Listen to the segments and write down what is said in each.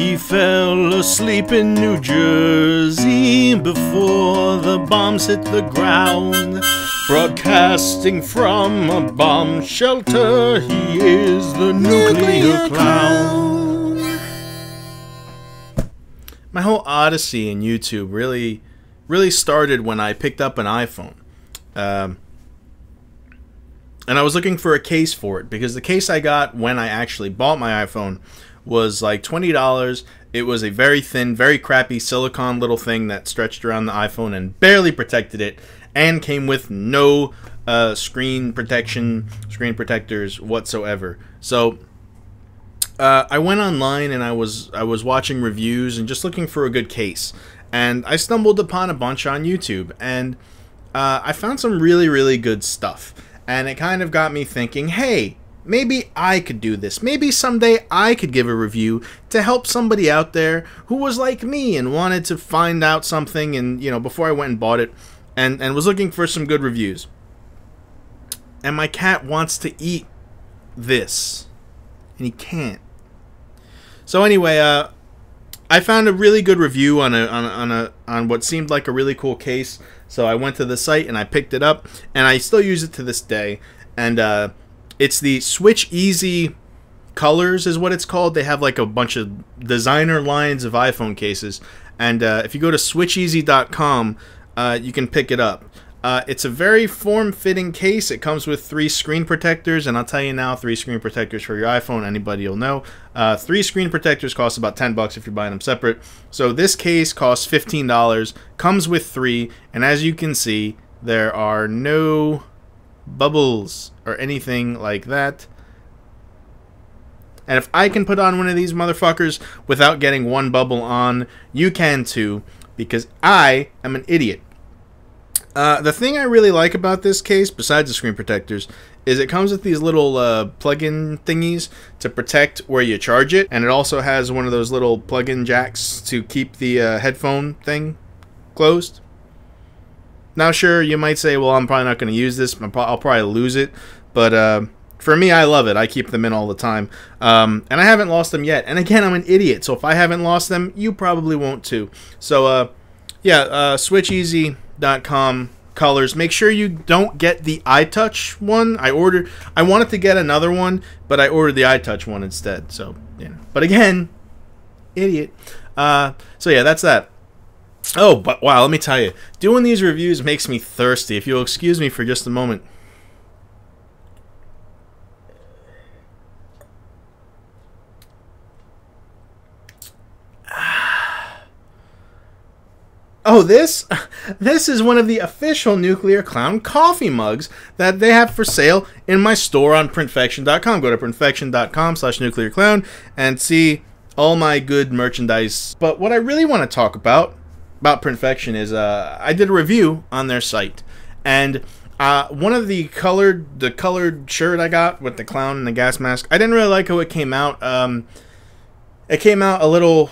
He fell asleep in New Jersey before the bombs hit the ground. Broadcasting from a bomb shelter, he is the nuclear clown. My whole odyssey in YouTube really started when I picked up an iPhone. And I was looking for a case for it, because the case I got when I actually bought my iPhone was like $20. It was a very thin, very crappy silicone little thing that stretched around the iPhone and barely protected it, and came with no screen protectors whatsoever. So I went online and I was watching reviews and just looking for a good case, and I stumbled upon a bunch on YouTube, and I found some really good stuff, and it kind of got me thinking, hey, maybe I could do this. Maybe someday I could give a review to help somebody out there who was like me and wanted to find out something, and before I went and bought it, and was looking for some good reviews. And my cat wants to eat this, and he can't. So anyway, I found a really good review on what seemed like a really cool case. So I went to the site and I picked it up, and I still use it to this day. And it's the Switch Easy Colors is what it's called. They have like a bunch of designer lines of iPhone cases, and if you go to switcheasy.com, you can pick it up. It's a very form-fitting case. It comes with 3 screen protectors, and I'll tell you now, 3 screen protectors for your iPhone, anybody will know. 3 screen protectors cost about $10 if you're buying them separate. So this case costs $15, comes with 3, and as you can see, there are no bubbles or anything like that. And if I can put on one of these motherfuckers without getting one bubble on, you can too, because I am an idiot. The thing I really like about this case, besides the screen protectors, is it comes with these little plug-in thingies to protect where you charge it, and it also has one of those little plug-in jacks to keep the headphone thing closed. Now, sure, you might say, well, I'm probably not going to use this. I'll probably lose it, but for me, I love it. I keep them in all the time, and I haven't lost them yet. And again, I'm an idiot, so if I haven't lost them, you probably won't too. So, yeah, switcheasy.com colors. Make sure you don't get the iTouch one. I wanted to get another one, but I ordered the iTouch one instead. So, yeah. But again, idiot. So yeah, that's that. Oh, but wow, let me tell you, doing these reviews makes me thirsty. If you'll excuse me for just a moment. Oh, this is one of the official Nuclear Clown coffee mugs that they have for sale in my store on printfection.com. Go to printfection.com/nuclearclown and see all my good merchandise. But what I really want to talk about Printfection is I did a review on their site, and one of the colored shirt I got with the clown and the gas mask, I didn't really like how it came out. It came out a little,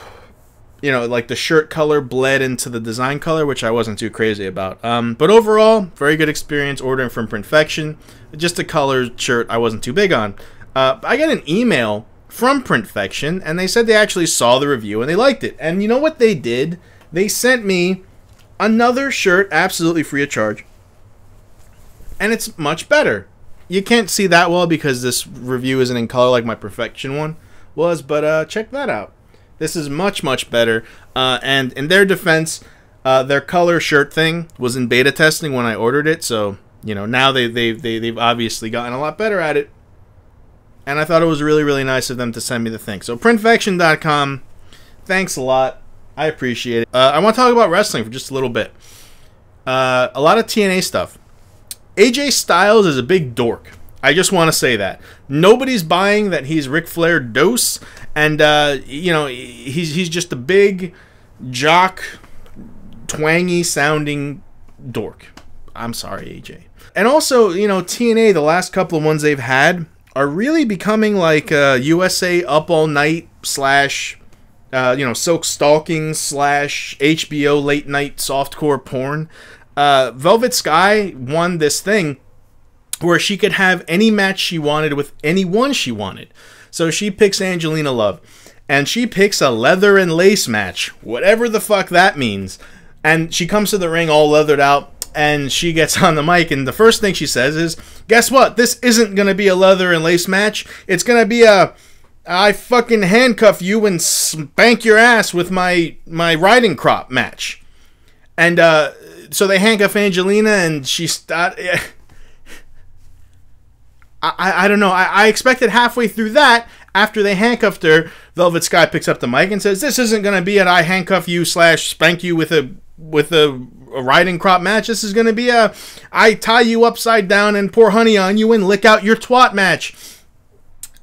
like the shirt color bled into the design color, which I wasn't too crazy about. But overall, very good experience ordering from Printfection. Just the colored shirt I wasn't too big on. I got an email from Printfection, and they said they actually saw the review and they liked it. And you know what they did? They sent me another shirt absolutely free of charge. And it's much better. You can't see that well because this review isn't in color like my Printfection one was, but check that out. This is much better, and in their defense, their color shirt thing was in beta testing when I ordered it, so now they've obviously gotten a lot better at it, and I thought it was really nice of them to send me the thing. So printfection.com, thanks a lot, I appreciate it. I want to talk about wrestling for just a little bit. A lot of TNA stuff. AJ Styles is a big dork. I just want to say that. Nobody's buying that he's Ric Flair dose, and, he's just a big, jock, twangy-sounding dork. I'm sorry, AJ. And also, TNA, the last couple of ones they've had, are really becoming like USA Up All Night / Silk Stalking / HBO late night softcore porn. Velvet Sky won this thing where she could have any match she wanted with anyone she wanted. So she picks Angelina Love. and she picks a leather and lace match, whatever the fuck that means. And she comes to the ring all leathered out, and she gets on the mic, and the first thing she says is, guess what? This isn't going to be a leather and lace match. It's going to be I fucking handcuff you and spank your ass with my riding crop match. And so they handcuff Angelina, and she I don't know. I expected halfway through that, after they handcuffed her, Velvet Sky picks up the mic and says, this isn't going to be an I handcuff you / spank you with a riding crop match. This is going to be a I tie you upside down and pour honey on you and lick out your twat match.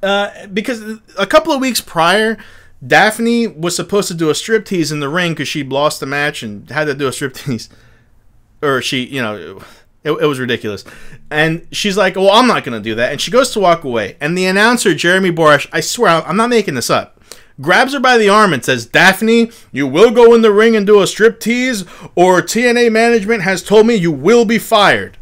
Because a couple of weeks prior, Daphne was supposed to do a striptease in the ring because she lost the match and had to do a striptease. Or she, it was ridiculous. And she's like, well, I'm not going to do that. And she goes to walk away. And the announcer, Jeremy Borash, I swear, I'm not making this up, grabs her by the arm and says, Daphne, you will go in the ring and do a striptease, or TNA management has told me you will be fired.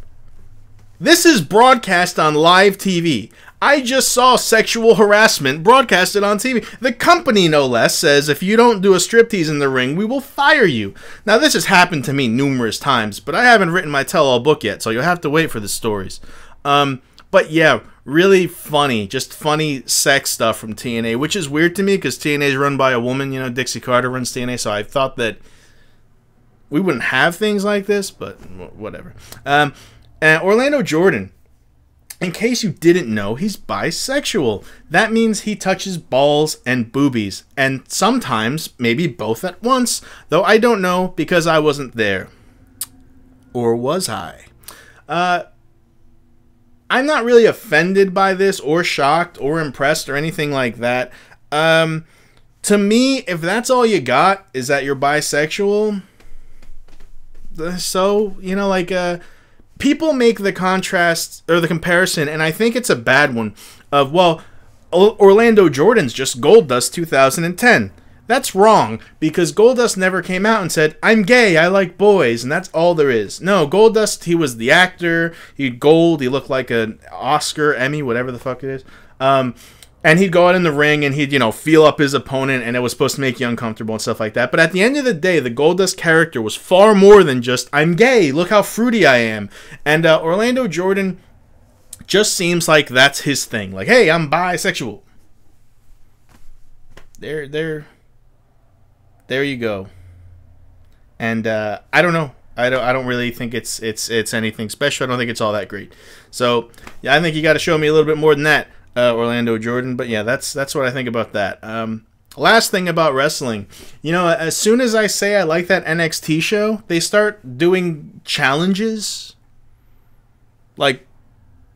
This is broadcast on live TV. I just saw sexual harassment broadcasted on TV. The company, no less, says if you don't do a striptease in the ring, we will fire you. Now, this has happened to me numerous times, but I haven't written my tell-all book yet, so you'll have to wait for the stories. But yeah, really funny, just funny sex stuff from TNA, which is weird to me because TNA is run by a woman. Dixie Carter runs TNA, so I thought that we wouldn't have things like this, but whatever. And Orlando Jordan, in case you didn't know, he's bisexual. That means he touches balls and boobies, and sometimes maybe both at once, though I don't know because I wasn't there. Or was I? I'm not really offended by this, or shocked, or impressed, or anything like that. To me, if that's all you got, is that you're bisexual, so, people make the contrast, or the comparison, and I think it's a bad one, of, well, Orlando Jordan's just Goldust 2010. That's wrong, because Goldust never came out and said, I'm gay, I like boys, and that's all there is. No, Goldust, he was the actor, he'd gold, he looked like an Oscar, Emmy, whatever the fuck it is. And he'd go out in the ring and he'd, feel up his opponent, and it was supposed to make you uncomfortable and stuff like that. But at the end of the day, the Goldust character was far more than just, I'm gay, look how fruity I am. And Orlando Jordan just seems like that's his thing. Like, hey, I'm bisexual. There you go. And I don't know. I don't really think it's anything special. I don't think it's all that great. So yeah, I think you got to show me a little bit more than that, Orlando Jordan. But yeah, that's what I think about that. Last thing about wrestling, as soon as I say I like that NXT show, they start doing challenges. Like,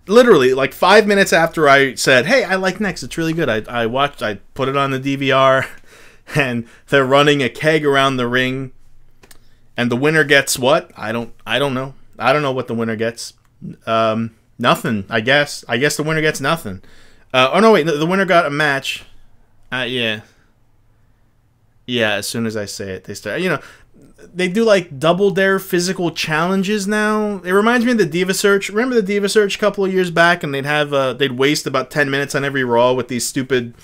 literally, like 5 minutes after I said, hey, I like Next, it's really good. I put it on the DVR, and they're running a keg around the ring, and the winner gets what? I don't know. I don't know what the winner gets. Nothing, I guess. I guess the winner gets nothing. Oh, no, wait. The winner got a match. Yeah. Yeah, as soon as I say it, they start. They do, like, Double Dare physical challenges now. It reminds me of the Diva Search. Remember the Diva Search a couple of years back? And they'd waste about 10 minutes on every Raw with these stupid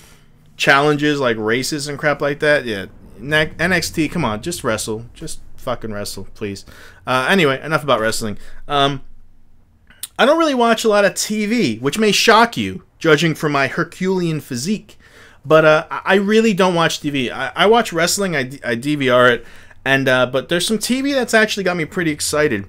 challenges, like races and crap like that. Yeah. NXT, come on, just wrestle. Just fucking wrestle, please. Anyway, enough about wrestling. I don't really watch a lot of TV, which may shock you, judging from my Herculean physique. But I really don't watch TV. I watch wrestling, I DVR it, and but there's some TV that's actually got me pretty excited.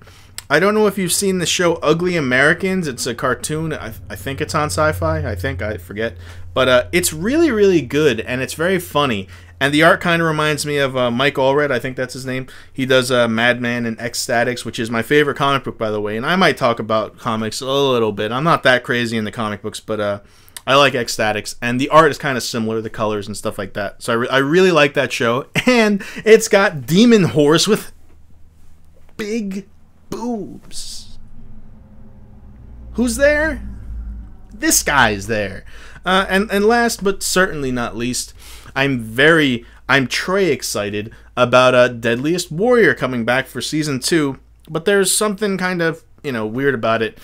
I don't know if you've seen the show Ugly Americans. It's a cartoon. I think it's on Sci-Fi. I forget. But it's really, really good, and it's very funny. And the art kind of reminds me of Mike Allred. I think that's his name. He does Madman and Ecstatics, which is my favorite comic book, by the way. And I might talk about comics a little bit. I'm not that crazy in the comic books, but I like Ecstatics. And the art is kind of similar, the colors and stuff like that. So I really like that show. And it's got demon whores with big boobs. Who's there? This guy's there. And last but certainly not least, I'm Trey excited about Deadliest Warrior coming back for season 2, but there's something kind of, weird about it.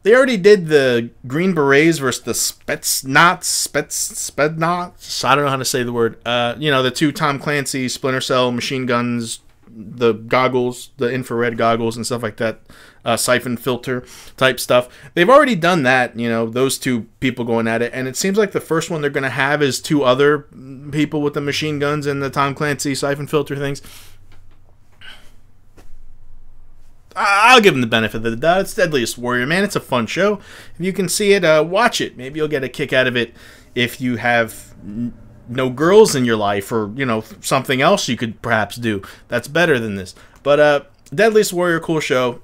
They already did the Green Berets versus the Spetsnaz. I don't know how to say the word. You know, the two Tom Clancy Splinter Cell machine guns, the goggles, the infrared goggles and stuff like that, siphon filter type stuff. They've already done that, you know, those two people going at it, and it seems like the first one they're going to have is two other people with the machine guns and the Tom Clancy siphon filter things. I'll give them the benefit of the doubt. It's Deadliest Warrior, man. It's a fun show. If you can see it, watch it. Maybe you'll get a kick out of it if you have no girls in your life, or, you know, something else you could perhaps do that's better than this. But Deadliest Warrior, cool show.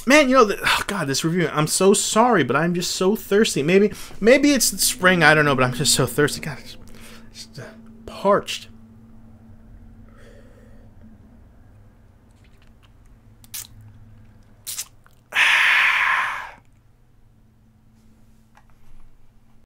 Man, you know, oh God, this review, I'm so sorry, but I'm just so thirsty. Maybe it's spring, I don't know, but I'm just so thirsty. God, it's just, parched.